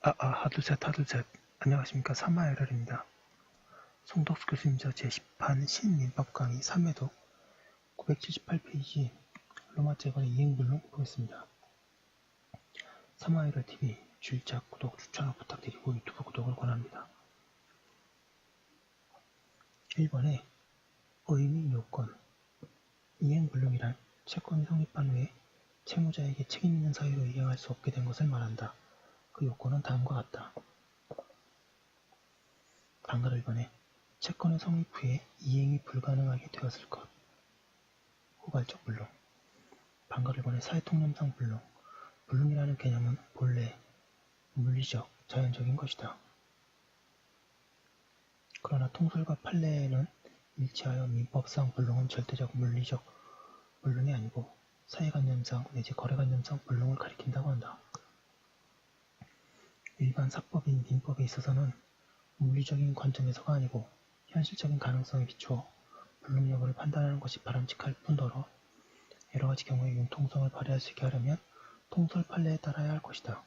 하둘셋. 안녕하십니까. 사마열혈입니다. 송덕수 교수님저 제10판 신민법 강의 3회독 978페이지 로마제거의 이행불능 보겠습니다. 사마열혈TV 주일작 구독, 추천 부탁드리고 유튜브 구독을 권합니다. 1번에 의미 요건 이행불능이란 채권이 성립한 후에 채무자에게 책임있는 사유로 이행할 수 없게 된 것을 말한다. 그 요건은 다음과 같다. 반가 1번에 채권의 성립 후에 이행이 불가능하게 되었을 것. 후발적 불능. 반가 1번에 사회통념상 불능. 불능이라는 개념은 본래 물리적, 자연적인 것이다. 그러나 통설과 판례에는 일치하여 민법상 불능은 절대적 물리적 불능이 아니고 사회관념상 내지 거래관념상 불능을 가리킨다고 한다. 일반 사법인 민법에 있어서는 물리적인 관점에서가 아니고 현실적인 가능성에 비추어 불능 여부를 판단하는 것이 바람직할 뿐더러 여러가지 경우에 융통성을 발휘할 수 있게 하려면 통설 판례에 따라야 할 것이다.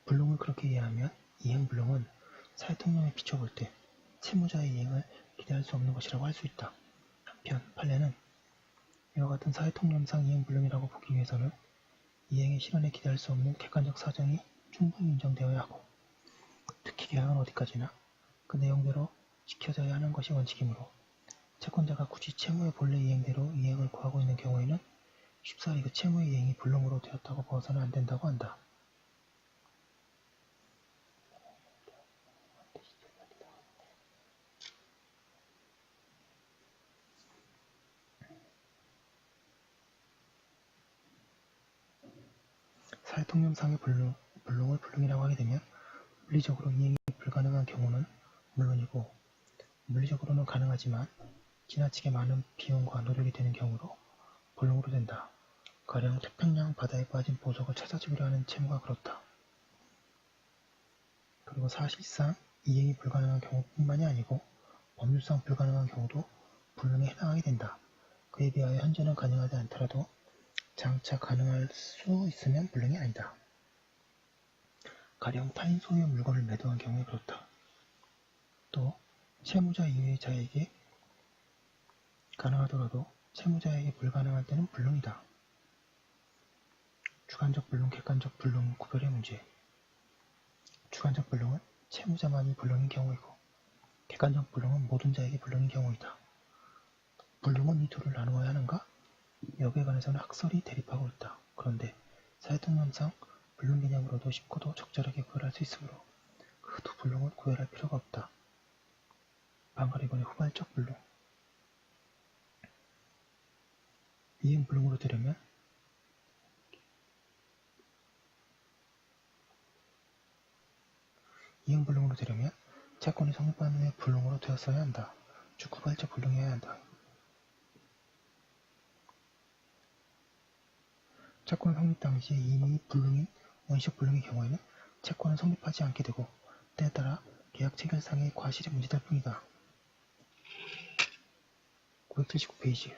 불능을 그렇게 이해하면 이행불능은 사회통념에 비춰볼 때 채무자의 이행을 기대할 수 없는 것이라고 할 수 있다. 한편 판례는 이와 같은 사회통념상 이행불능이라고 보기 위해서는 이행의 실현에 기대할 수 없는 객관적 사정이 충분히 인정되어야 하고 특히 계약은 어디까지나 그 내용대로 지켜져야 하는 것이 원칙이므로 채권자가 굳이 채무의 본래 이행대로 이행을 구하고 있는 경우에는 쉽사리 그 채무의 이행이 불능으로 되었다고 봐서는 안 된다고 한다. 사회통념상의 불능을 불능이라고 하게 되면 물리적으로 이행이 불가능한 경우는 물론이고 물리적으로는 가능하지만 지나치게 많은 비용과 노력이 드는 경우로 불능으로 된다. 가령 태평양 바다에 빠진 보석을 찾아주기로 하는 채무가 그렇다. 그리고 사실상 이행이 불가능한 경우뿐만이 아니고 법률상 불가능한 경우도 불능에 해당하게 된다. 그에 비하여 현재는 가능하지 않더라도 장차 가능할 수 있으면 불능이 아니다. 가령 타인 소유의 물건을 매도한 경우에 그렇다. 또 채무자 이외의 자에게 가능하더라도 채무자에게 불가능할 때는 불능이다. 주관적 불능, 객관적 불능 구별의 문제. 주관적 불능은 채무자만이 불능인 경우이고 객관적 불능은 모든 자에게 불능인 경우이다. 불능은 이 둘을 나누어야 하는가? 여기에 관해서는 학설이 대립하고 있다. 그런데 사회통념상 불능 개념으로도 쉽고도 적절하게 구별할 수 있으므로 그 두 불능을 구별할 필요가 없다. 반가 2번의 후발적 불능. 이행불능으로 되려면 채권이 성립한 후에 불능으로 되었어야 한다. 즉 후발적 불능이어야 한다. 채권 성립 당시에 이미 불능인 원시적 불능의 경우에는 채권은 성립하지 않게 되고 때에 따라 계약 체결상의 과실이 문제될 뿐이다. 979페이지.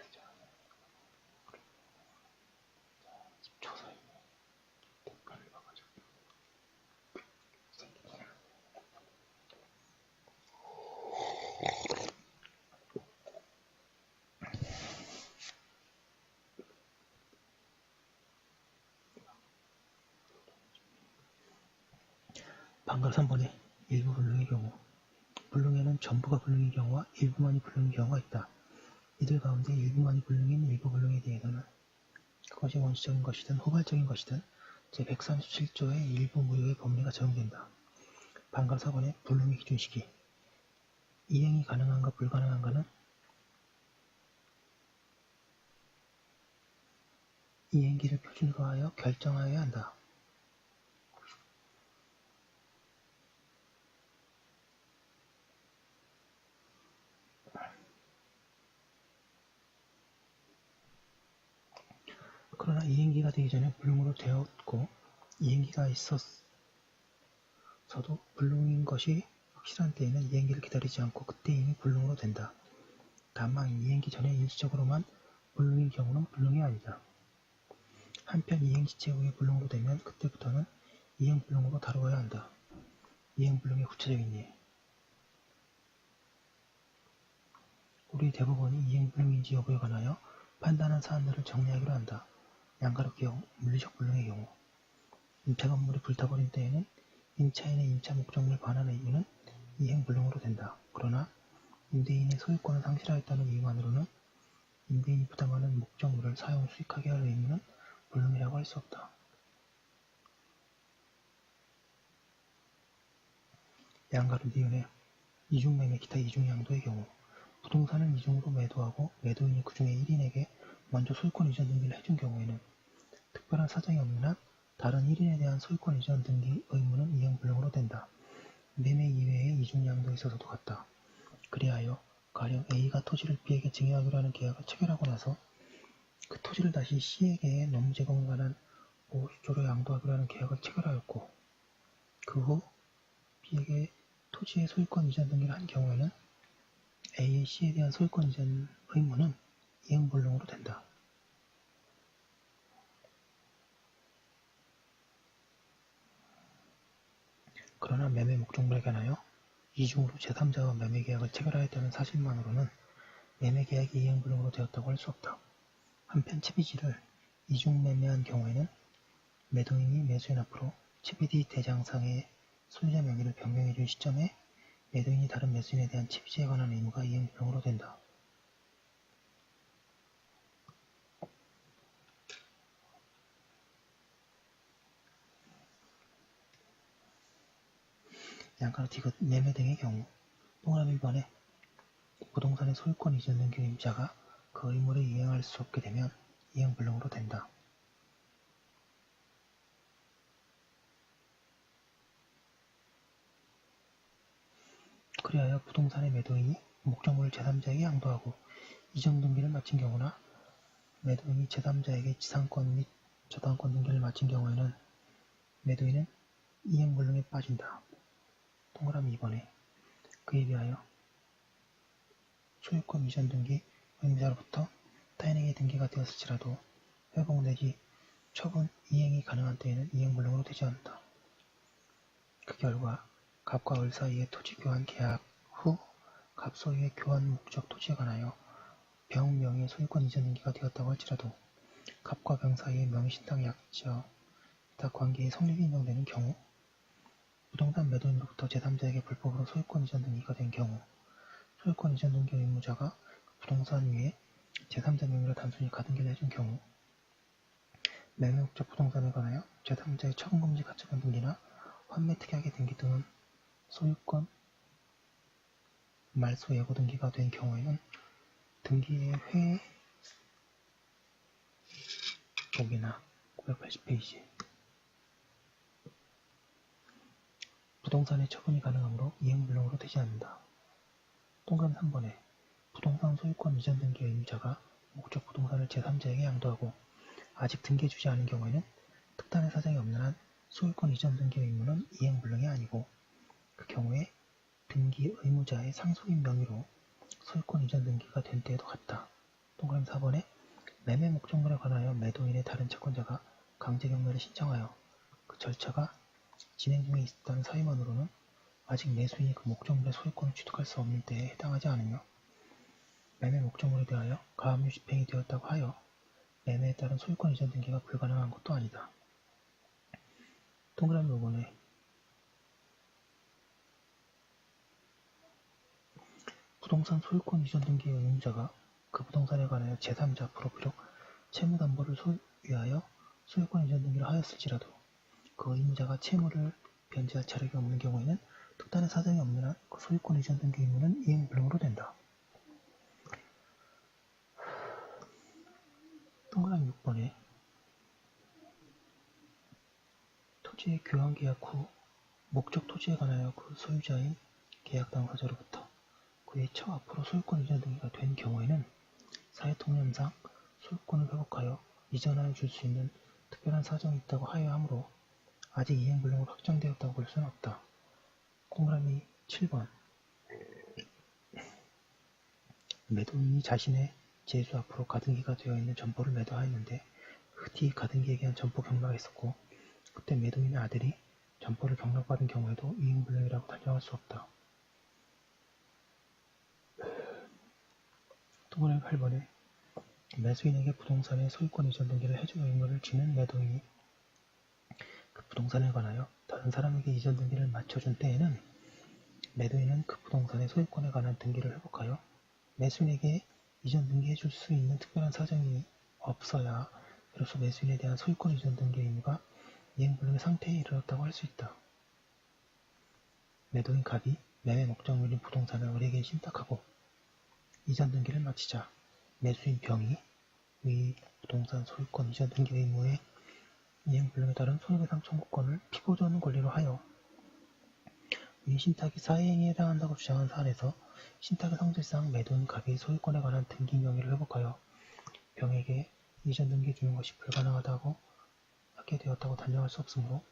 반가 3번에 일부 불능의 경우. 불능에는 전부가 불능인 경우와 일부만이 불능인 경우가 있다. 이들 가운데 일부만이 불능인 일부 불능에 대해서는 그것이 원시적인 것이든 후발적인 것이든 제137조의 일부 무효의 법리가 적용된다. 반가 4번에 불능의 기준시기. 이행이 가능한가 불가능한가는 이행기를 표준으로 하여 결정하여야 한다. 그러나 이행기가 되기 전에 불능으로 되었고 이행기가 있었어도 불능인 것이 확실한 때에는 이행기를 기다리지 않고 그때 이미 불능으로 된다. 다만 이행기 전에 일시적으로만 불능인 경우는 불능이 아니다. 한편 이행지체 후에 불능으로 되면 그때부터는 이행불능으로 다루어야 한다. 이행불능의 구체적인 예. 우리 대법원이 이행불능인지 여부에 관하여 판단한 사안들을 정리하기로 한다. 양가로 기용, 물리적 불능의 경우 임차 건물이 불타버린 때에는 임차인의 임차 목적물을 반환한 이유는 이행불능으로 된다. 그러나 임대인의 소유권을 상실하였다는 이유만으로는 임대인이 부담하는 목적물을 사용 수익하게 할 의무는 불능이라고 할 수 없다. 양가로 니은의 이중매매 기타 이중양도의 경우 부동산을 이중으로 매도하고 매도인이 그 중에 1인에게 먼저 소유권 이전 등기를 해준 경우에는 특별한 사정이 없는 한 다른 1인에 대한 소유권 이전 등기 의무는 이행불능으로 된다. 매매 이외의 이중양도에 있어서도 같다. 그리하여 가령 A가 토지를 B에게 증여하기로 하는 계약을 체결하고 나서 그 토지를 다시 C에게 넘제공에 관한 보호수조로 양도하기로 하는 계약을 체결하였고 그 후 B에게 토지의 소유권 이전 등기를 한 경우에는 A의 C에 대한 소유권 이전 의무는 이행불능으로 된다. 그러나 매매 목적물에 관하여 이중으로 제3자와 매매계약을 체결하였다는 사실만으로는 매매계약이 이행불능으로 되었다고 할 수 없다. 한편 채비지를 이중매매한 경우에는 매도인이 매수인 앞으로 채비지 대장상의 소유자 명의를 변경해준 시점에 매도인이 다른 매수인에 대한 채비지에 관한 의무가 이행불능으로 된다. 양가로 디귿 매매 등의 경우 동그라미 1번에 부동산의 소유권 이전 등기 임자가 그 의무를 이행할 수 없게 되면 이행불능으로 된다. 그리하여 부동산의 매도인이 목적물을 제3자에게 양도하고 이전 등기를 마친 경우나 매도인이 제3자에게 지상권 및 저당권 등기를 마친 경우에는 매도인은 이행불능에 빠진다. 동그라미 2번에 그에 비하여 소유권 이전 등기 의무자로부터 타인에게 등기가 되었을지라도 회복 내지 처분 이행이 가능한 때에는 이행불능으로 되지 않는다. 그 결과 갑과 을 사이의 토지 교환 계약 후 갑 소유의 교환 목적 토지에 관하여 병 명의의 소유권 이전 등기가 되었다고 할지라도 갑과 병 사이의 명의신탁 약정 다 관계의 성립이 인정되는 경우 부동산 매도인으로부터 제3자에게 불법으로 소유권 이전 등기가 된 경우 소유권 이전 등기 의무자가 부동산 위에 제3자 명의로 단순히 가등기를 해준 경우 매매 목적 부동산에 관하여 제3자의 처분금지 가처분 등기나 환매 특약의 등기 등은 소유권 말소 예고 등기가 된 경우에는 등기의 회 보기나 980페이지 부동산의 처분이 가능하므로 이행불능으로 되지 않는다. 동그라미 3번에 부동산 소유권 이전 등기 의무자가 목적 부동산을 제3자에게 양도하고 아직 등기해주지 않은 경우에는 특단의 사정이 없는 한 소유권 이전 등기 의무는 이행불능이 아니고 그 경우에 등기 의무자의 상속인 명의로 소유권 이전 등기가 된 때에도 같다. 동그라미 4번에 매매 목적물에 관하여 매도인의 다른 채권자가 강제경매를 신청하여 그 절차가 진행 중에 있었다는 사유만으로는 아직 매수인이 그 목적물의 소유권을 취득할 수 없는 때에 해당하지 않으며 매매 목적물에 대하여 가압류 집행이 되었다고 하여 매매에 따른 소유권 이전 등기가 불가능한 것도 아니다. 동그라미 5번에 부동산 소유권 이전 등기의 의무자가 그 부동산에 관하여 제3자 앞으로 비록 채무담보를 소유하여 소유권 이전 등기를 하였을지라도 그 의무자가 채무를 변제할 자력이 없는 경우에는 특단의 사정이 없는 한 그 소유권 이전 등기 의무는 이행불능으로 된다. 동그라미 6번에 토지의 교환 계약 후 목적 토지에 관하여 그 소유자인 계약 당사자로부터 그의 처 앞으로 소유권 이전 등기가 된 경우에는 사회통념상 소유권을 회복하여 이전하여 줄 수 있는 특별한 사정이 있다고 하여야 하므로 아직 이행불능으로 확정되었다고 볼 수는 없다. 동그라미 7번 매도인이 자신의 제수 앞으로 가등기가 되어 있는 점포를 매도하였는데 그 뒤 가등기에 대한 점포 경락이 있었고 그때 매도인의 아들이 점포를 경락받은 경우에도 이행불능이라고 단정할 수 없다. 동그라미 8번에 매수인에게 부동산의 소유권 이전 등기를 해줄 의무를 지는 매도인이 그 부동산에 관하여 다른 사람에게 이전 등기를 맞춰준 때에는 매도인은 그 부동산의 소유권에 관한 등기를 회복하여 매수인에게 이전 등기해 줄 수 있는 특별한 사정이 없어야 비로소 매수인에 대한 소유권 이전 등기 의무가 이행불능의 상태에 이르렀다고 할 수 있다. 매도인 갑이 매매 목적물인 부동산을 을에게 신탁하고 이전 등기를 마치자 매수인 병이 위 부동산 소유권 이전 등기 의무의 이행불능에 따른 손해배상 청구권을 피고자는 권리로 하여 위 신탁이 사회행위에 해당한다고 주장한 사안에서 신탁의 성질상 매도인 갑이 소유권에 관한 등기 명의를 회복하여 병에게 이전 등기 주는 것이 불가능하다고 하게 되었다고 단정할 수 없으므로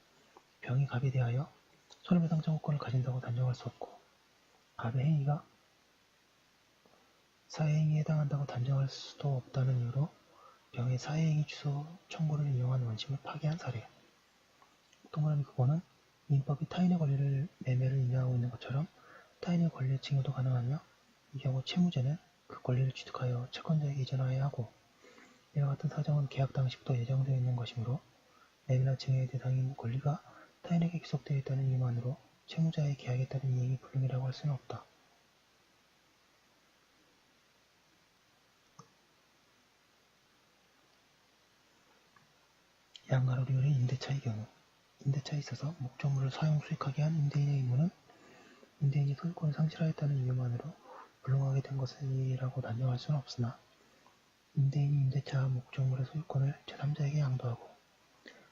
병이 갑에 대하여 손해배상 청구권을 가진다고 단정할 수 없고 갑의 행위가 사회행위에 해당한다고 단정할 수도 없다는 이유로 병의 사회행위 취소 청구를 인용한 원심을 파기한 사례. 동그라미 9번은 민법이 타인의 권리를 매매를 인정하고 있는 것처럼 타인의 권리의 증여도 가능하며 이 경우 채무자는 그 권리를 취득하여 채권자에게 이전하여야 하고 이와 같은 사정은 계약 당시부터 예정되어 있는 것이므로 매매나 증여의 대상인 권리가 타인에게 귀속되어 있다는 이유만으로 채무자의 계약에 따른 이행이 불능이라고 할 수는 없다. 양가로리을의 임대차의 경우 임대차에 있어서 목적물을 사용 수익하게 한 임대인의 의무는 임대인이 소유권을 상실하였다는 이유만으로 불능하게 된 것이라고 단정할 수는 없으나 임대인이 임대차 목적물의 소유권을 제3자에게 양도하고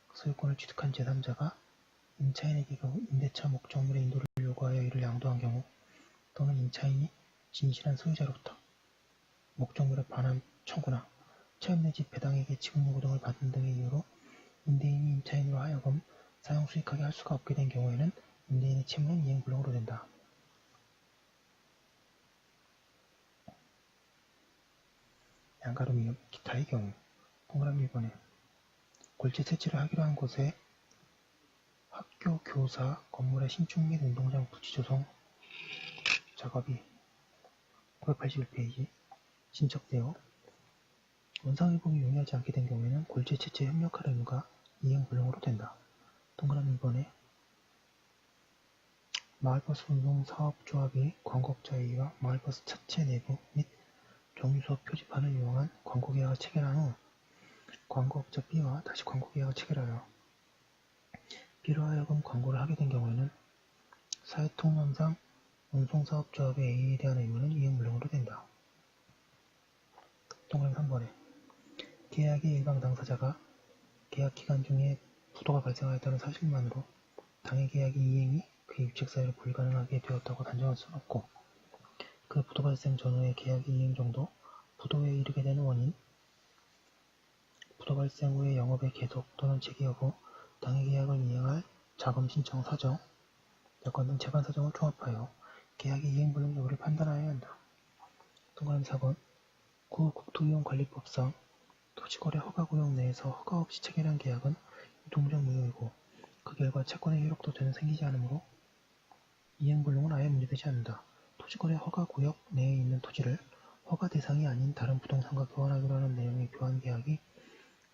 그 소유권을 취득한 제3자가 임차인에게 그 임대차 목적물의 인도를 요구하여 이를 양도한 경우 또는 임차인이 진실한 소유자로부터 목적물의 반환 청구나 차임 내지 배당액의 지급 요구 등을 받은 등의 이유로 임대인이 임차인으로 하여금 사용 수익하게 할 수가 없게 된 경우에는 임대인의 채무는 이행불능으로 된다. 양가로 미흡 기타의 경우 동그라미 1번에 골재 채취를 하기로 한 곳에 학교, 교사, 건물의 신축 및 운동장 부지 조성 작업이 981페이지 신청되어 원상회복이 용이하지 않게 된 경우에는 골재 채취에 협력할 의무가 이행불능으로 된다. 동그라미 2번에 마을버스 운송사업조합이 광고업자에 의해 마을버스 차체 내부 및 정류소 표지판을 이용한 광고계약을 체결한 후 광고업자 B와 다시 광고계약을 체결하여 B로 하여금 광고를 하게 된 경우에는 사회통념상 운송사업조합의 A에 대한 의무는 이행불능으로 된다. 동그라미 3번에 계약의 일방 당사자가 계약 기간 중에 부도가 발생하였다는 사실만으로 당해 계약의 이행이 그의 유책 사유로 불가능하게 되었다고 단정할 수는 없고 그 부도 발생 전후의 계약의 이행 정도, 부도에 이르게 되는 원인, 부도 발생 후의 영업의 계속 또는 재개 여부, 당해 계약을 이행할 자금 신청 사정, 여건 등 재반 사정을 종합하여 계약의 이행불능 여부를 판단하여야 한다. 동그라미 4번 구 국토이용관리법상 토지거래 허가구역 내에서 허가 없이 체결한 계약은 유동적 무효이고 그 결과 채권의 효력도 전혀 생기지 않으므로 이행불능은 아예 문제되지 않는다. 토지거래 허가구역 내에 있는 토지를 허가 대상이 아닌 다른 부동산과 교환하기로 하는 내용의 교환계약이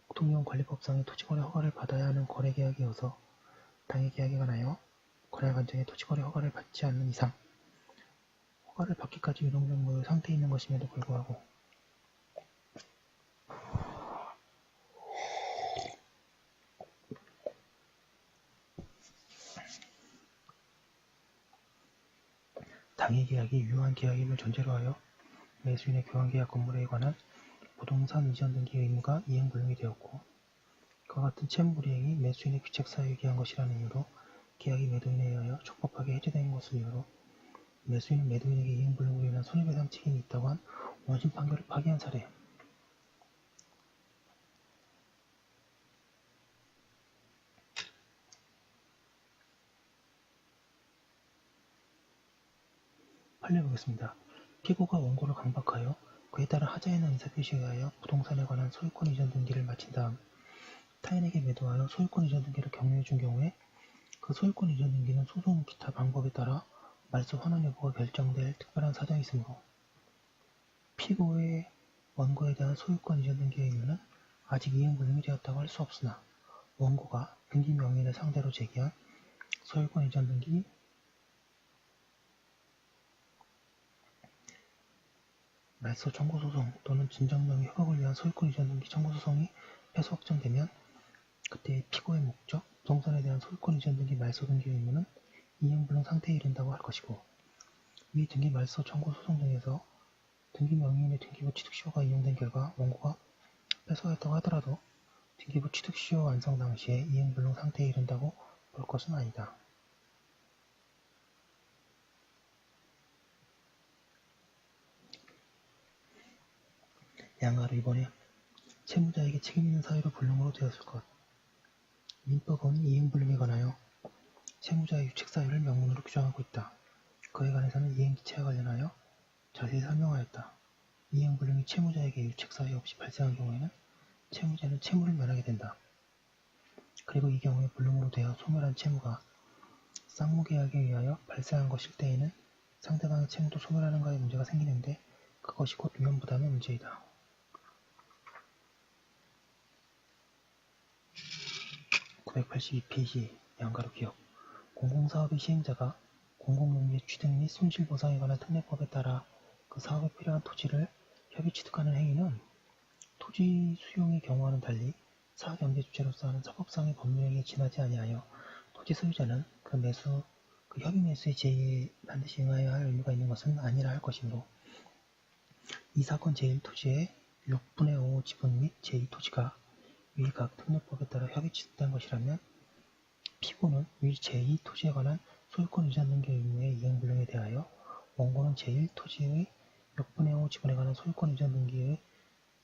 국토이용관리법상의 토지거래 허가를 받아야 하는 거래계약이어서 당해 계약에 관하여 거래 관청의 토지거래 허가를 받지 않는 이상 허가를 받기까지 유동적 무효 상태에 있는 것임에도 불구하고 당해 계약이 유효한 계약임을 전제로 하여 매수인의 교환계약 건물에 관한 부동산 이전 등기 의무가 이행불능이 되었고 그와 같은 채무불이행이 매수인의 귀책 사유에 기한 것이라는 이유로 계약이 매도인에 의하여 적법하게 해제된 것을 이유로 매수인은 매도인에게 이행불능으로 인한 손해배상 책임이 있다고 한 원심 판결을 파기한 사례. 판례 보겠습니다. 피고가 원고를 강박하여 그에 따른 하자에는 의사표시에 의하여 부동산에 관한 소유권 이전 등기를 마친 다음 타인에게 매도하여 소유권 이전 등기를 격려해 준 경우에 그 소유권 이전 등기는 소송 기타 방법에 따라 말소 환원 여부가 결정될 특별한 사정이 있으므로 피고의 원고에 대한 소유권 이전 등기의 의무는 아직 이행불능이 되었다고 할 수 없으나 원고가 등기 명의인을 상대로 제기한 소유권 이전 등기 말소 청구 소송 또는 진정명의 협약을 위한 소유권 이전 등기 청구 소송이 패소 확정되면 그때 피고의 목적, 부동산에 대한 소유권 이전 등기 말소 등기 의무는 이행불능 상태에 이른다고 할 것이고 위 등기 말소 청구 소송 등에서 등기 명의인의 등기부 취득시효가 이용된 결과 원고가 패소하였다고 하더라도 등기부 취득시효 완성 당시에 이행불능 상태에 이른다고 볼 것은 아니다. 양가로 이번에 채무자에게 책임있는 사유로 불능으로 되었을 것. 민법은 이행불능에 관하여 채무자의 유책사유를 명문으로 규정하고 있다. 그에 관해서는 이행기체와 관련하여 자세히 설명하였다. 이행불능이 채무자에게 유책사유 없이 발생한 경우에는 채무자는 채무를 면하게 된다. 그리고 이 경우에 불능으로 되어 소멸한 채무가 쌍무계약에 의하여 발생한 것일 때에는 상대방의 채무도 소멸하는 거에 문제가 생기는데 그것이 곧 위험부담의 문제이다. 982페이지 양가로 기억 공공사업의 시행자가 공공용지의 취득 및 손실보상에 관한 특례법에 따라 그 사업에 필요한 토지를 협의 취득하는 행위는 토지 수용의 경우와는 달리 사경제 주체로서 하는 사법상의 법률행위에 지나지 아니하여 토지 소유자는 그 협의 매수의 제의에 반드시 응하여야 할 의무가 있는 것은 아니라 할 것이므로 이 사건 제1토지의 6분의 5 지분 및 제2토지가 위 각 특례법에 따라 협의 취득된 것이라면 피고는 위 제2토지에 관한 소유권 이전 등기 의무의 이행불능에 대하여 원고는 제1토지의 6분의 5 지분에 관한 소유권 이전 등기의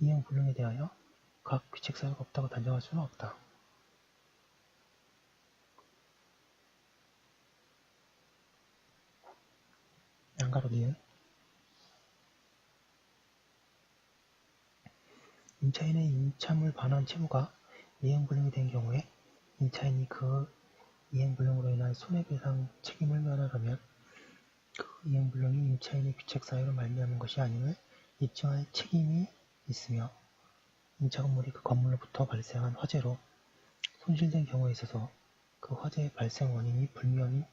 이행불능에 대하여 각 규책사유가 없다고 단정할 수는 없다. 양가로 니은 임차인의 임차물 반환 채무가 이행불능이 된 경우에 임차인이 그 이행불능으로 인한 손해배상 책임을 면하려면 그 이행불능이 임차인의 규책사유로 말미암은 것이 아님을 입증할 책임이 있으며 임차 건물이 그 건물로부터 발생한 화재로 손실된 경우에 있어서 그 화재의 발생 원인이 불명인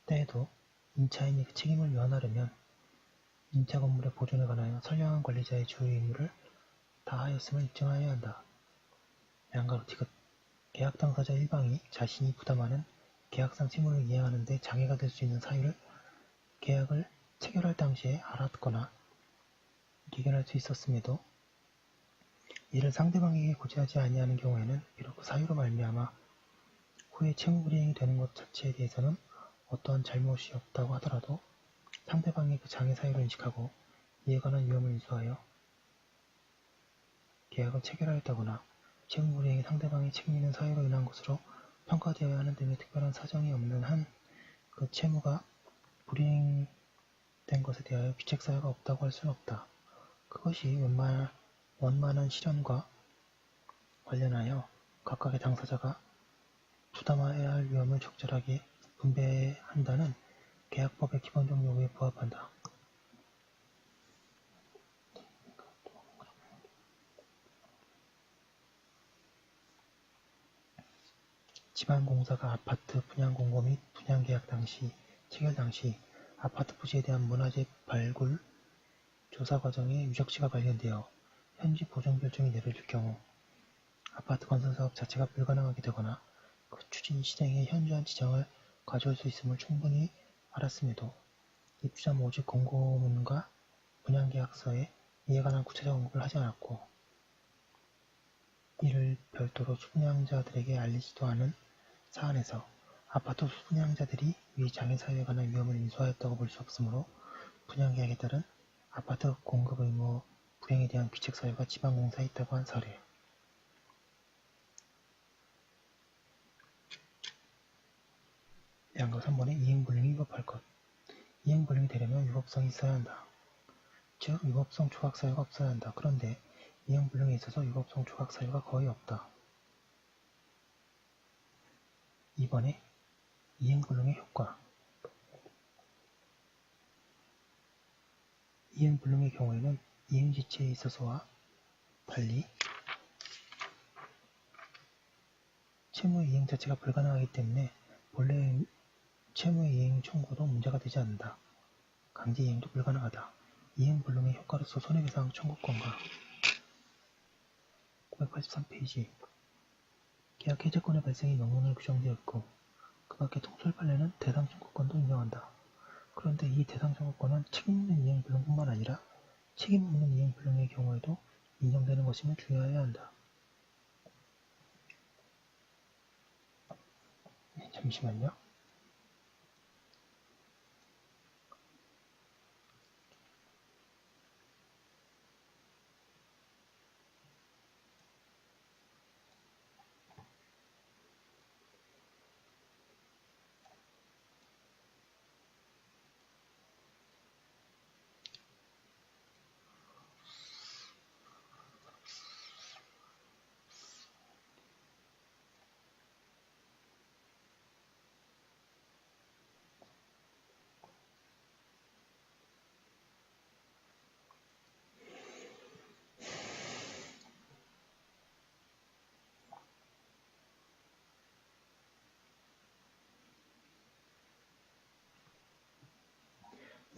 때에도 임차인이 그 책임을 면하려면 임차 건물의 보존에 관하여 선량한 관리자의 주의 의무를 다하였음을 입증하여야 한다. 양가로 디귿 계약 당사자 일방이 자신이 부담하는 계약상 채무를 이행하는 데 장애가 될 수 있는 사유를 계약을 체결할 당시에 알았거나 기견할 수 있었음에도 이를 상대방에게 고지하지 아니하는 경우에는 비록 그 사유로 말미암아 후에 채무 불이행이 되는 것 자체에 대해서는 어떠한 잘못이 없다고 하더라도 상대방이 그 장애 사유를 인식하고 이에 관한 위험을 인수하여 계약을 체결하였다거나 채무 불이행이 상대방의 책임 있는 사유로 인한 것으로 평가되어야 하는 등의 특별한 사정이 없는 한 그 채무가 불이행된 것에 대하여 규책사유가 없다고 할 수는 없다. 그것이 원만한 실현과 관련하여 각각의 당사자가 부담해야 할 위험을 적절하게 분배한다는 계약법의 기본적 요구에 부합한다. 지방공사가 아파트 분양공고 및 분양계약 당시, 체결 당시 아파트 부지에 대한 문화재 발굴 조사 과정에 유적지가 발견되어 현지 보존 결정이 내려질 경우 아파트 건설사업 자체가 불가능하게 되거나 그 추진 실행에 현저한 지장을 가져올 수 있음을 충분히 알았음에도 입주자 모집 공고문과 분양계약서에 이에 관한 구체적 언급을 하지 않았고 이를 별도로 수분양자들에게 알리지도 않은 사안에서 아파트 수분양자들이 위 장애사유에 관한 위험을 인수하였다고 볼 수 없으므로 분양계약에 따른 아파트 공급 의무 불이행에 대한 규책사유가 지방공사에 있다고 한 사례. 양가 3번에 이행불능이 위법할 것. 이행불능이 되려면 위법성이 있어야 한다. 즉 유법성 조각 사유가 없어야 한다. 그런데 이행불능에 있어서 유법성 조각 사유가 거의 없다. 2번에 이행불능의 효과. 이행불능의 경우에는 이행지체에 있어서와 달리 채무의 이행 자체가 불가능하기 때문에 본래 채무의 이행 청구도 문제가 되지 않는다. 강제 이행도 불가능하다. 이행불능의 효과로서 손해배상 청구권과 983페이지 계약 해제권의 발생이 명문으로 규정되어 있고 그 밖에 통솔 판례는 대상 청구권도 인정한다. 그런데 이 대상 청구권은 책임 없는 이행불능뿐만 아니라 책임 없는 이행불능의 경우에도 인정되는 것임을 주의해야 한다. 네, 잠시만요.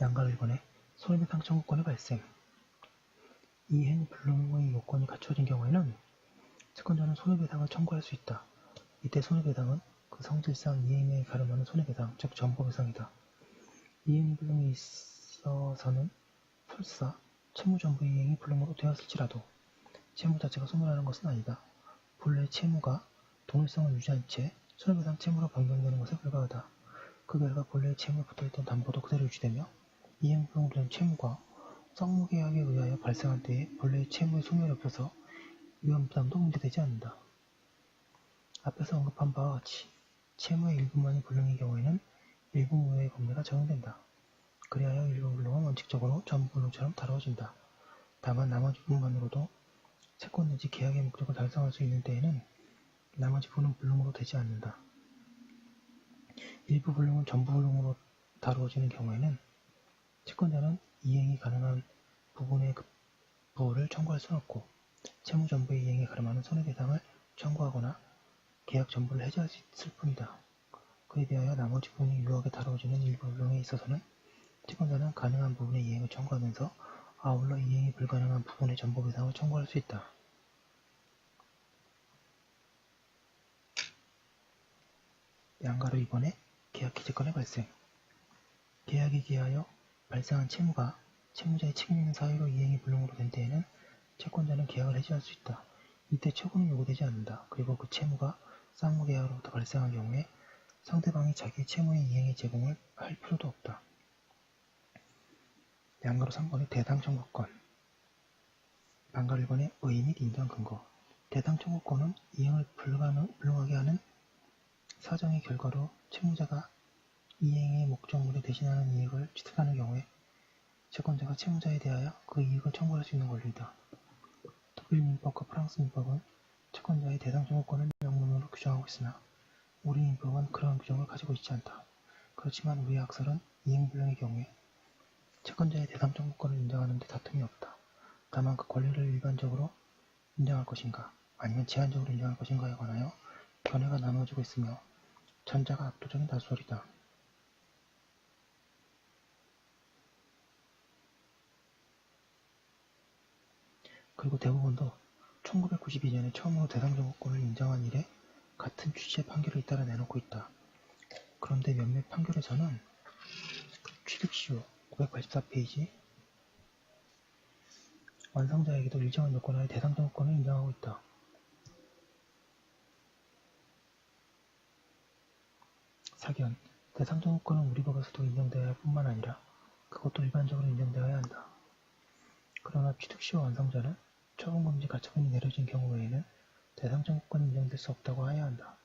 양가 1번에 손해배상 청구권의 발생. 이행불능의 요건이 갖춰진 경우에는 채권자는 손해배상을 청구할 수 있다. 이때 손해배상은 그 성질상 이행에 가름하는 손해배상, 즉 전보배상이다. 이행불능에 있어서는 설사 채무전부 이행이 불능으로 되었을지라도 채무 자체가 소멸하는 것은 아니다. 본래 채무가 동일성을 유지한 채 손해배상 채무로 변경되는 것에 불과하다. 그 결과 본래의 채무에 붙어있던 담보도 그대로 유지되며 이행불능된 채무가 쌍무계약에 의하여 발생한 때에 본래의 채무의 소멸이 없어서 위험부담도 문제되지 않는다. 앞에서 언급한 바와 같이 채무의 일부만이 불능인 경우에는 일부 무효의 법리가 적용된다. 그리하여 일부 불능은 원칙적으로 전부 불능처럼 다루어진다. 다만 나머지 부분만으로도 채권 내지 계약의 목적을 달성할 수 있는 때에는 나머지 부분은 불능으로 되지 않는다. 일부 불능은 전부 불능으로 다루어지는 경우에는 채권자는 이행이 가능한 부분의 급부를 청구할 수는 없고 채무 전부의 이행에 가름하는 손해배상을 청구하거나 계약 전부를 해지할 수 있을 뿐이다. 그에 비하여 나머지 부분이 유효하게 다루어지는 일부 불능에 있어서는 채권자는 가능한 부분의 이행을 청구하면서 아울러 이행이 불가능한 부분의 전부배상을 청구할 수 있다. 양가로 2번에 계약 해지권의 발생. 계약에 기하여 발생한 채무가 채무자의 책임 있는 사유로 이행이 불능으로 된 때에는 채권자는 계약을 해지할 수 있다. 이때 채권은 요구되지 않는다. 그리고 그 채무가 쌍무계약으로부터 발생한 경우에 상대방이 자기의 채무의 이행에 제공을 할 필요도 없다. 양가로 3번의 대상 청구권. 양가 1번의 의의 및 인정 근거. 대상 청구권은 이행을 불능하게 하는 사정의 결과로 채무자가 이행의 목적물에 대신하는 이익을 취득하는 경우에 채권자가 채무자에 대하여 그 이익을 청구할 수 있는 권리이다. 독일 민법과 프랑스 민법은 채권자의 대상 청구권을 명문으로 규정하고 있으나 우리 민법은 그러한 규정을 가지고 있지 않다. 그렇지만 우리의 학설은 이행불능의 경우에 채권자의 대상 청구권을 인정하는 데 다툼이 없다. 다만 그 권리를 일반적으로 인정할 것인가 아니면 제한적으로 인정할 것인가에 관하여 견해가 나누어지고 있으며 전자가 압도적인 다수설이다. 그리고 대부분도 1992년에 처음으로 대상 청구권을 인정한 이래 같은 취지의 판결을 잇따라 내놓고 있다. 그런데 몇몇 판결에서는 취득시효 984페이지 완성자에게도 일정한 요건하에 대상 청구권을 인정하고 있다. 사견, 대상 청구권은 우리 법에서도 인정되어야 할 뿐만 아니라 그것도 일반적으로 인정되어야 한다. 그러나 취득시효 완성자는 처분금지 가처분이 내려진 경우 외에는 대상 청구권이 인정될 수 없다고 해야 한다.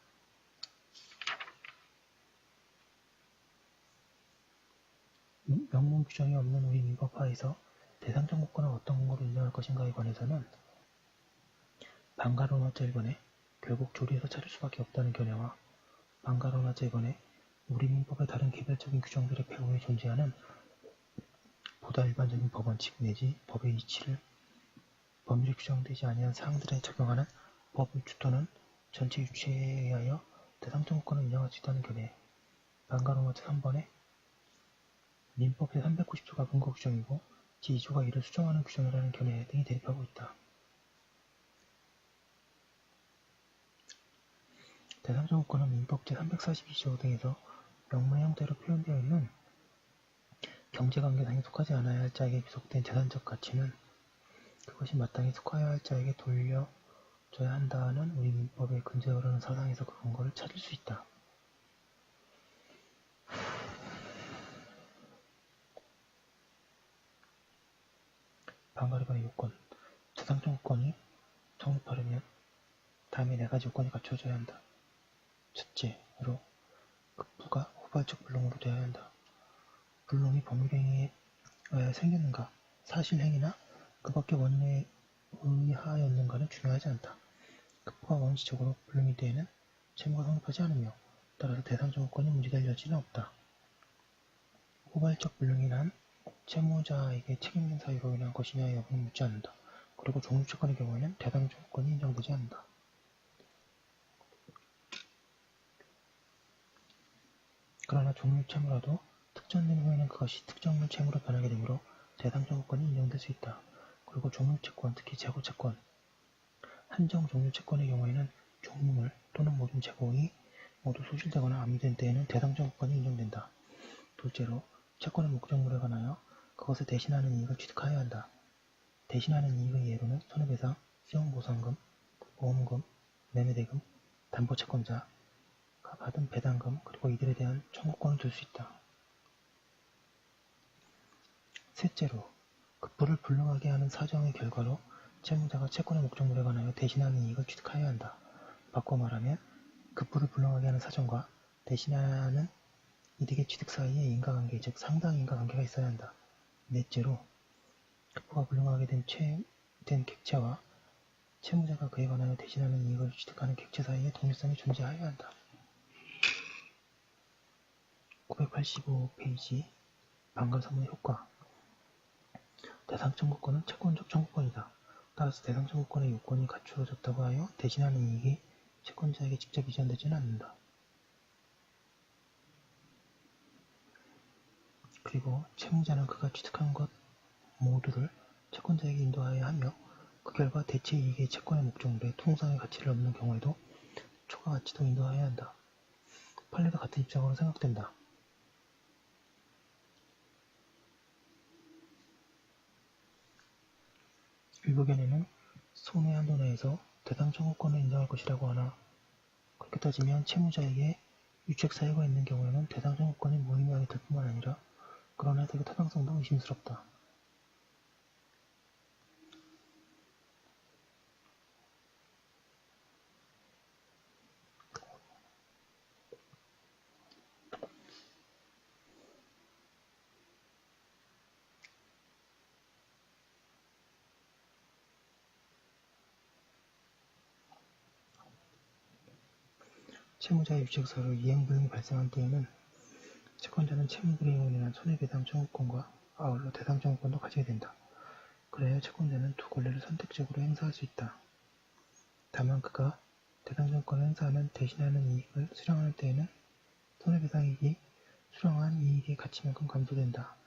명문 규정이 없는 우리 민법 하에서 대상 청구권을 어떤 근거로 인정할 것인가에 관해서는 방가로나자 1번에 결국 조리에서 찾을 수밖에 없다는 견해와 방가로나자 2번에 우리 민법의 다른 개별적인 규정들의 배후에 존재하는 보다 일반적인 법원칙 내지 법의 이치를 법률에 규정되지 아니한 사항들에 적용하는 법의주 또는 전체 유치에 의하여 대상 청구권을 인정할 수 있다는 견해. 방가로나자 3번에 민법 제390조가 근거 규정이고 제2조가 이를 수정하는 규정이라는 견해 등이 대립하고 있다. 대상 청구권은 민법 제342조 등에서 명문의 형태로 표현되어 있는 경제관계상에 속하지 않아야 할 자에게 귀속된 재산적 가치는 그것이 마땅히 속하여야 할 자에게 돌려줘야 한다는 우리 민법의 근저에 흐르는 사상에서 그 근거를 찾을 수 있다. 방가르바의 요건. 대상 청구권이 성립하려면 다음에 4가지 요건이 갖춰져야 한다. 첫째로 급부가 후발적 불능으로 되어야 한다. 불능이 법률행위에 의하여 생겼는가, 사실행위나 그 밖의 원인에 의하였는가는 중요하지 않다. 급부가 원시적으로 불능일 때에는 채무가 성립하지 않으며 따라서 대상 청구권이 문제될 여지는 없다. 후발적 불능이란 채무자에게 책임진 사유로 인한 것이냐 여부는 묻지 않는다. 그리고 종류채권의 경우에는 대상 청구권이 인정되지 않는다. 그러나 종류채무라도 특정된 후에는 그것이 특정물 채무로 변하게 되므로 대상 청구권이 인정될 수 있다. 그리고 종류채권, 특히 재고채권, 한정 종류채권의 경우에는 종류물 또는 모든 재고이 모두 소실되거나 압류된 때에는 대상 청구권이 인정된다. 둘째로 채권의 목적물에 관하여 그것을 대신하는 이익을 취득하여야 한다. 대신하는 이익의 예로는 손해배상, 수용보상금, 보험금, 매매대금, 담보채권자가 받은 배당금 그리고 이들에 대한 청구권을 줄 수 있다. 셋째로 급부를 불능하게 하는 사정의 결과로 채무자가 채권의 목적물에 관하여 대신하는 이익을 취득하여야 한다. 바꿔 말하면 급부를 불능하게 하는 사정과 대신하는 이득의 취득 사이에 인과관계, 즉 상당 인과관계가 있어야 한다. 넷째로 급부가 불능하게 된 객체와 채무자가 그에 관하여 대신하는 이익을 취득하는 객체 사이에 동일성이 존재하여야 한다. 985페이지 방가르사문의 효과. 대상 청구권은 채권적 청구권이다. 따라서 대상 청구권의 요건이 갖추어졌다고 하여 대신하는 이익이 채권자에게 직접 이전되지는 않는다. 그리고 채무자는 그가 취득한 것 모두를 채권자에게 인도하여야 하며 그 결과 대체 이익의 채권의 목적물에 통상의 가치를 얻는 경우에도 초과 가치도 인도하여야 한다. 판례도 같은 입장으로 생각된다. 일부 견해는 손해 한도 내에서 대상 청구권을 인정할 것이라고 하나 그렇게 따지면 채무자에게 유책 사유가 있는 경우에는 대상 청구권이 무의미하게 될 뿐만 아니라 그런 혜택의 타당성도 의심스럽다. 채무자의 유책사유로 이행불능이 발생한 때에는 채권자는 채무불이행으로 인한 손해배상 청구권과 아울러 대상 청구권도 가지게 된다. 그래야 채권자는 두 권리를 선택적으로 행사할 수 있다. 다만 그가 대상 청구권을 행사하면 대신하는 이익을 수령할 때에는 손해배상이익이 수령한 이익의 가치만큼 감소된다.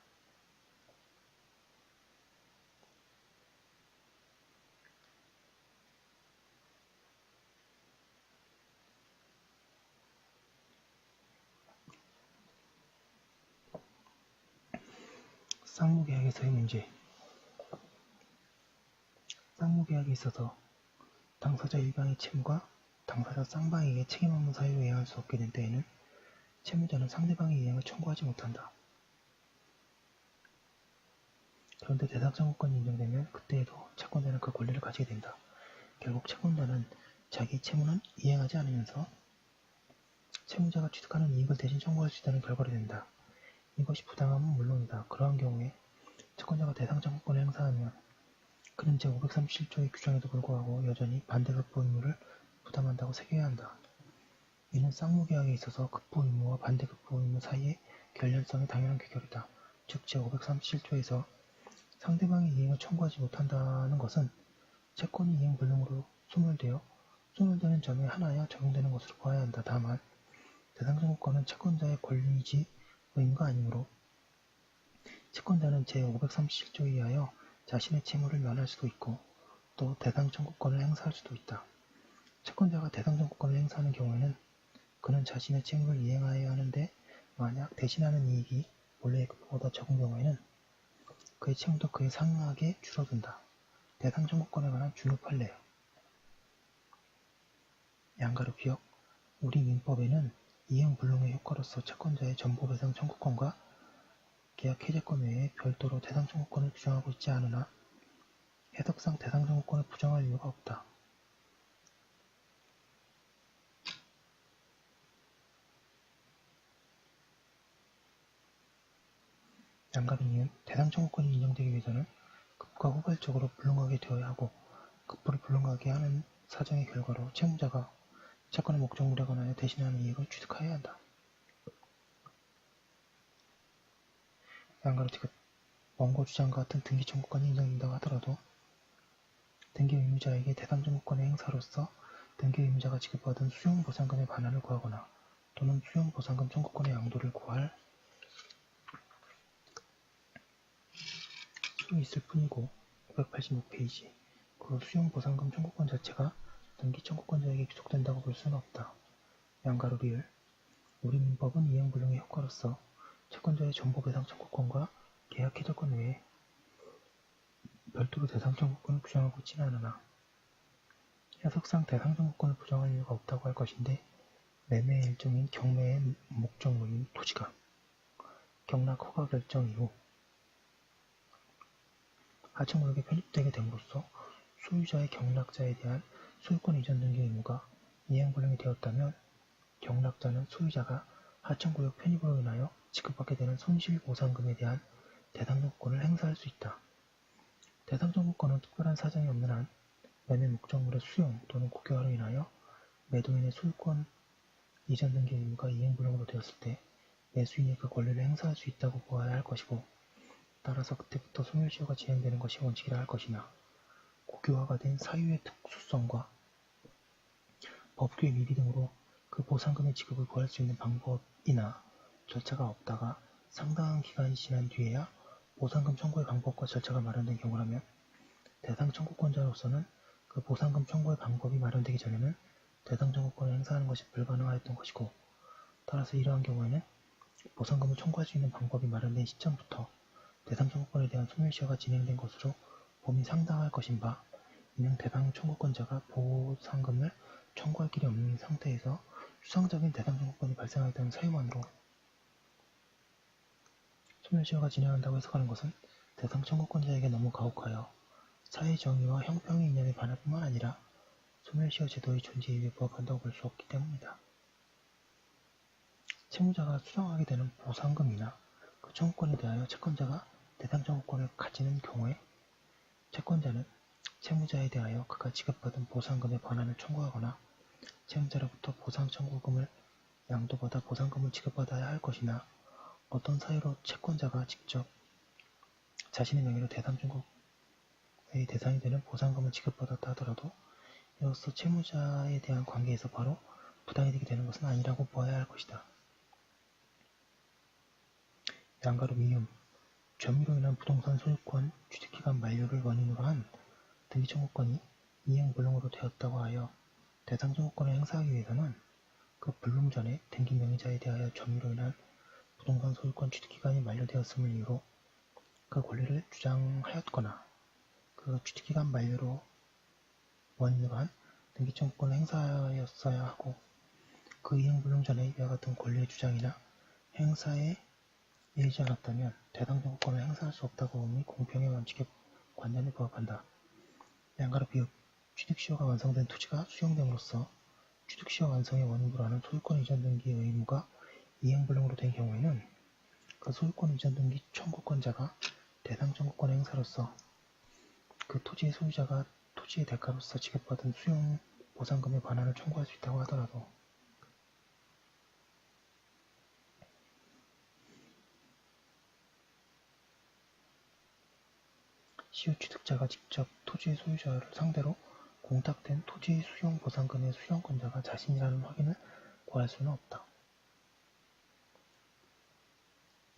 쌍무계약에서의 문제. 쌍무계약에 있어서 당사자 일방의 채무가 당사자 쌍방에게 책임 없는 사유로 이행할 수 없게 된 때에는 채무자는 상대방의 이행을 청구하지 못한다. 그런데 대상 청구권이 인정되면 그때에도 채권자는 그 권리를 가지게 된다. 결국 채권자는 자기 채무는 이행하지 않으면서 채무자가 취득하는 이익을 대신 청구할 수 있다는 결과로 된다. 이것이 부당함은 물론이다. 그러한 경우에 채권자가 대상 청구권을 행사하면 그는 제537조의 규정에도 불구하고 여전히 반대급부 의무를 부담한다고 새겨야 한다. 이는 쌍무계약에 있어서 급부 의무와 반대급부 의무 사이의 결렬성이 당연한 귀결이다. 즉 제537조에서 상대방이 이행을 청구하지 못한다는 것은 채권이 이행불능으로 소멸되는 점에 하나야 적용되는 것으로 보아야 한다. 다만 대상 청구권은 채권자의 권리이지 의무가 아니므로 채권자는 제537조에 의하여 자신의 채무를 면할 수도 있고 또 대상 청구권을 행사할 수도 있다. 채권자가 대상 청구권을 행사하는 경우에는 그는 자신의 채무를 이행하여야 하는데 만약 대신하는 이익이 원래의 급보다 적은 경우에는 그의 채무도 그에 상하게 줄어든다. 대상 청구권에 관한 중요 판례. 양가로 기억. 우리 민법에는 이행불능의 효과로서 채권자의 전보배상 청구권과 계약 해제권 외에 별도로 대상 청구권을 규정하고 있지 않으나 해석상 대상 청구권을 부정할 이유가 없다. 양가로 이은 대상 청구권이 인정되기 위해서는 급과 후발적으로 불능하게 되어야 하고 급부를 불능하게 하는 사정의 결과로 채무자가 채권의 목적물에 관하여 대신하는 이익을 취득하여야 한다. 양가로 티귿. 원고 주장과 같은 등기 청구권이 인정된다고 하더라도 등기 의무자에게 대상 청구권의 행사로서 등기 의무자가 지급받은 수용보상금의 반환을 구하거나 또는 수용보상금 청구권의 양도를 구할 수 있을 뿐이고 586페이지 그 수용보상금 청구권 자체가 등기 청구권자에게 귀속된다고 볼 수는 없다. 양가로 리을. 우리 민법은 이행불능의 효과로서 채권자의 전보배상 청구권과 계약 해제권 외에 별도로 대상 청구권을 부정하고 있지는 않으나 해석상 대상 청구권을 부정할 이유가 없다고 할 것인데 매매의 일종인 경매의 목적물인 토지가 경락 허가 결정 이후 하청구역에 편입되게 됨으로써 소유자의 경락자에 대한 소유권 이전 등기 의무가 이행불능이 되었다면 경락자는 소유자가 하청구역 편입으로 인하여 지급받게 되는 손실보상금에 대한 대상 청구권을 행사할 수 있다. 대상 청구권은 특별한 사정이 없는 한 매매 목적물의 수용 또는 국유화로 인하여 매도인의 소유권 이전 등기 의무가 이행불능으로 되었을 때 매수인이 그 권리를 행사할 수 있다고 보아야 할 것이고 따라서 그때부터 소멸시효가 진행되는 것이 원칙이라 할 것이나 국유화가 된 사유의 특수성과 법규의 미비 등으로 그 보상금의 지급을 구할 수 있는 방법이나 절차가 없다가 상당한 기간이 지난 뒤에야 보상금 청구의 방법과 절차가 마련된 경우라면 대상 청구권자로서는 그 보상금 청구의 방법이 마련되기 전에는 대상 청구권을 행사하는 것이 불가능하였던 것이고 따라서 이러한 경우에는 보상금을 청구할 수 있는 방법이 마련된 시점부터 대상 청구권에 대한 소멸시효가 진행된 것으로 봄이 상당할 것인 바 이는 대상 청구권자가 보상금을 청구할 길이 없는 상태에서 추상적인 대상 청구권이 발생하였다는 사유만으로 소멸시효가 진행한다고 해석하는 것은 대상 청구권자에게 너무 가혹하여 사회정의와 형평의 이념에 반할 뿐만 아니라 소멸시효 제도의 존재 이유에 부합한다고 볼 수 없기 때문이다. 채무자가 수령하게 되는 보상금이나 그 청구권에 대하여 채권자가 대상 청구권을 가지는 경우에 채권자는 채무자에 대하여 그가 지급받은 보상금의 반환을 청구하거나 채무자로부터 보상 청구금을 양도받아 보상금을 지급받아야 할 것이나 어떤 사유로 채권자가 직접 자신의 명의로 대상 청구의 대상이 되는 보상금을 지급받았다 하더라도 이로써 채무자에 대한 관계에서 바로 부당이 되게 되는 것은 아니라고 보아야 할 것이다. 양가로 미음. 점유로 인한 부동산 소유권 취득기간 만료를 원인으로 한 등기 청구권이 이행불능으로 되었다고 하여 대상 청구권을 행사하기 위해서는 그 불능 전에 등기 명의자에 대하여 점유로 인한 부동산 소유권 취득기간이 만료되었음을 이유로 그 권리를 주장하였거나 그 취득기간 만료로 원인으로 한 등기 청구권을 행사하였어야 하고 그 이행불능 전에 이와 같은 권리의 주장이나 행사에 이르지 않았다면 대상 청구권을 행사할 수 없다고 봄이 공평의 원칙의 관념에 부합한다. 양가로 비읍. 취득시효가 완성된 토지가 수용됨으로써 취득시효 완성의 원인으로 하는 소유권 이전 등기 의무가 이행불능으로 된 경우에는 그 소유권 이전 등기 청구권자가 대상 청구권의 행사로서 그 토지의 소유자가 토지의 대가로서 지급받은 수용 보상금의 반환을 청구할 수 있다고 하더라도 시효 취득자가 직접 토지의 소유자를 상대로 공탁된 토지 수용 보상금의 수용권자가 자신이라는 확인을 구할 수는 없다.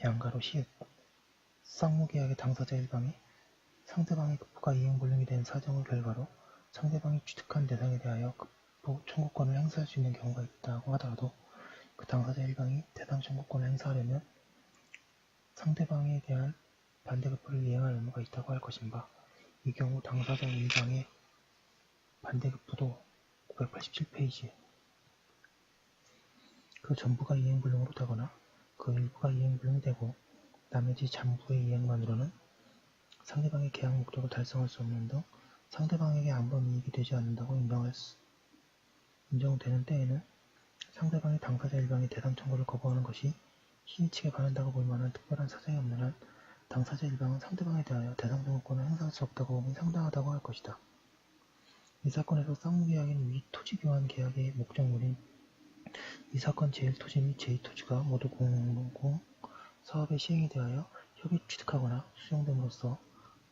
양가로 시읒 쌍무계약의 당사자 일방이 상대방의 급부가 이행불능이 된 사정의 결과로 상대방이 취득한 대상에 대하여 급부 청구권을 행사할 수 있는 경우가 있다고 하더라도 그 당사자 일방이 대상 청구권을 행사하려면 상대방에 대한 반대급부를 이행할 의무가 있다고 할 것인가. 이 경우 당사자 일방의 반대급부도 987페이지 그 전부가 이행불능으로 되거나 그 일부가 이행불능이 되고 나머지 잔부의 이행만으로는 상대방의 계약 목적을 달성할 수 없는 등 상대방에게 아무런 이익이 되지 않는다고 인정되는 때에는 상대방이 당사자 일방의 대상 청구를 거부하는 것이 시인 측에 반한다고 볼 만한 특별한 사정이 없는 한 당사자 일방은 상대방에 대하여 대상 청구권을 행사할 수 없다고 봄이 상당하다고 할 것이다. 이 사건에서 쌍무계약인 위 토지교환 계약의 목적물인 이 사건 제1토지 및 제2토지가 모두 공공 사업의 시행에 대하여 협의 취득하거나 수용됨으로써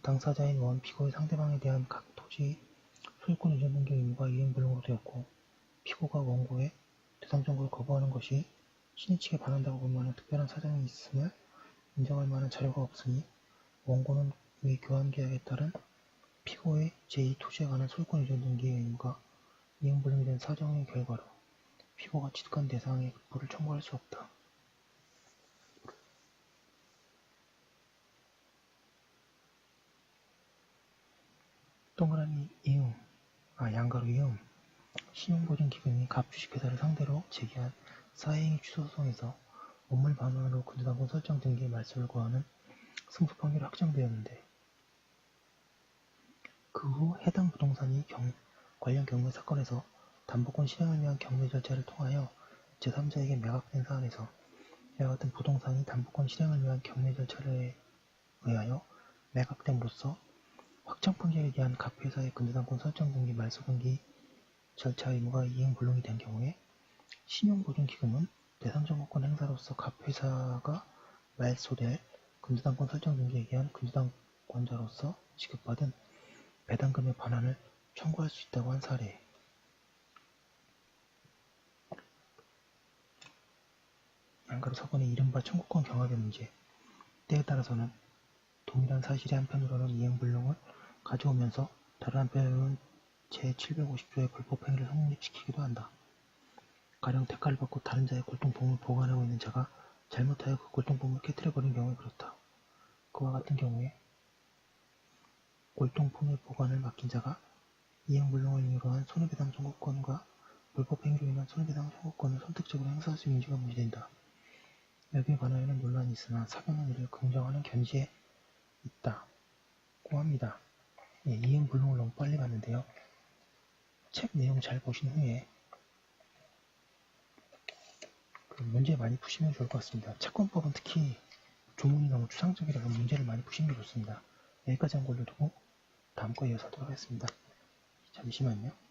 당사자인 원 피고의 상대방에 대한 각 토지 소유권 이전 등기 의무가 이행불능으로 되었고 피고가 원고의 대상 청구를 거부하는 것이 신의 측에 반한다고 볼 만한 특별한 사정이 있음을 인정할 만한 자료가 없으니 원고는 위 교환계약에 따른 피고의 제2토지에 관한 소유권 이전 등기의 의무가 이행불능이 된 사정의 결과로 피고가 취득한 대상의 급부를 청구할 수 없다. 동그라미 양가로 이음 신용보증기금이 갑주식회사를 상대로 제기한 사행위 취소소송에서 원물 반환으로 근저당권 설정 등기의 말소를 구하는 승소 판결이 확정되었는데 그 후 해당 부동산이 관련 경매 사건에서 담보권 실행을 위한 경매 절차를 통하여 제3자에게 매각된 사안에서 이와 같은 부동산이 담보권 실행을 위한 경매 절차에 의하여 매각됨으로써 확정 판결에 대한 각 회사의 근저당권 설정 등기 말소 등기 절차 의무가 이행불능이 된 경우에 신용보증기금은 대상청구권 행사로서 각 회사가 말소될 근저당권 설정 등기에 의한 근저당권자로서 지급받은 배당금의 반환을 청구할 수 있다고 한 사례. 양가로 사건의 이른바 청구권 경합의 문제. 때에 따라서는 동일한 사실이 한편으로는 이행불능을 가져오면서 다른 한편으로는 제750조의 불법행위를 성립시키기도 한다. 가령 대가를 받고 다른 자의 골동품을 보관하고 있는 자가 잘못하여 그 골동품을 깨뜨려버린 경우에 그렇다. 그와 같은 경우에 골동품의 보관을 맡긴 자가 이행불능을 이유로 한 손해배상 청구권과 불법행위로 인한 손해배상 청구권을 선택적으로 행사할 수 있는지가 문제된다. 여기에 관하여는 논란이 있으나 사견은 이를 긍정하는 견지에 있다고 합니다. 이행불능을 너무 빨리 봤는데요. 책 내용 잘 보신 후에 그 문제 많이 푸시면 좋을 것 같습니다. 채권법은 특히 조문이 너무 추상적이라서 문제를 많이 푸시는 게 좋습니다. 여기까지 한 걸로 두고 다음 거에 이어서 하도록 하겠습니다. 잠시만요.